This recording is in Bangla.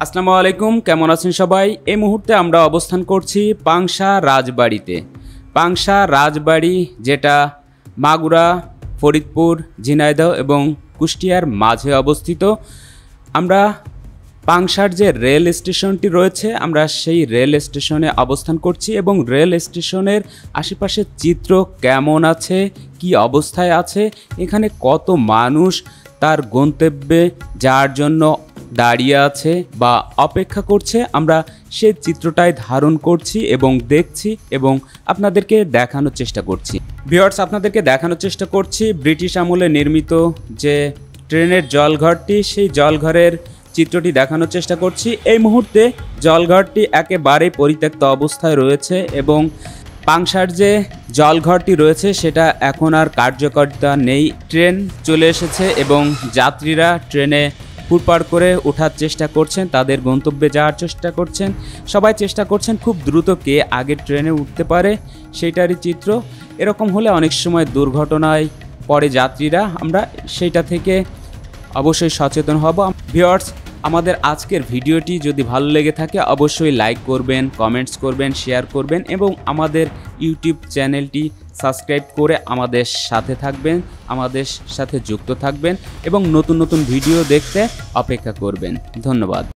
আসসালামু আলাইকুম, কেমন আছেন সবাই? এই মুহূর্তে আমরা অবস্থান করছি পাংশা রাজবাড়িতে। পাংশা রাজবাড়ি যেটা মাগুরা, ফরিদপুর, ঝিনাইদহ এবং কুষ্টিয়ার মাঝে অবস্থিত। আমরা পাংশার যে রেল স্টেশনটি রয়েছে আমরা সেই রেল স্টেশনে অবস্থান করছি এবং রেল স্টেশনের আশেপাশের চিত্র কেমন আছে, কি অবস্থায় আছে, এখানে কত মানুষ তার গন্তব্যে যাওয়ার জন্য দাঁড়িয়ে আছে বা অপেক্ষা করছে, আমরা সেই চিত্রটাই ধারণ করছি এবং দেখছি এবং আপনাদেরকে দেখানোর চেষ্টা করছি। ভিউয়ার্স, আপনাদেরকে দেখানোর চেষ্টা করছি ব্রিটিশ আমলে নির্মিত যে ট্রেনের জলঘরটি, সেই জলঘরের চিত্রটি দেখানোর চেষ্টা করছি। এই মুহূর্তে জলঘরটি একেবারেই পরিত্যক্ত অবস্থায় রয়েছে এবং পাংশার যে জলঘরটি রয়েছে সেটা এখন আর কার্যকারিতা নেই। ট্রেন চলে এসেছে এবং যাত্রীরা ট্রেনে হুড়পাড় করে ওঠার চেষ্টা করছেন, তাদের গন্তব্যে যাওয়ার চেষ্টা করছেন। সবাই চেষ্টা করছেন খুব দ্রুত কে আগে ট্রেনে উঠতে পারে সেইটারই চিত্র। এরকম হলে অনেক সময় দুর্ঘটনায় পড়ে যাত্রীরা, আমরা সেইটা থেকে অবশ্যই সচেতন হব। ভিউয়ার্স, আমাদের আজকের ভিডিওটি যদি ভালো লেগে থাকে অবশ্যই লাইক করবেন, কমেন্টস করবেন, শেয়ার করবেন এবং আমাদের ইউটিউব চ্যানেলটি সাবস্ক্রাইব করে আমাদের সাথে থাকবেন, আমাদের সাথে যুক্ত থাকবেন এবং নতুন নতুন ভিডিও দেখতে অপেক্ষা করবেন। ধন্যবাদ।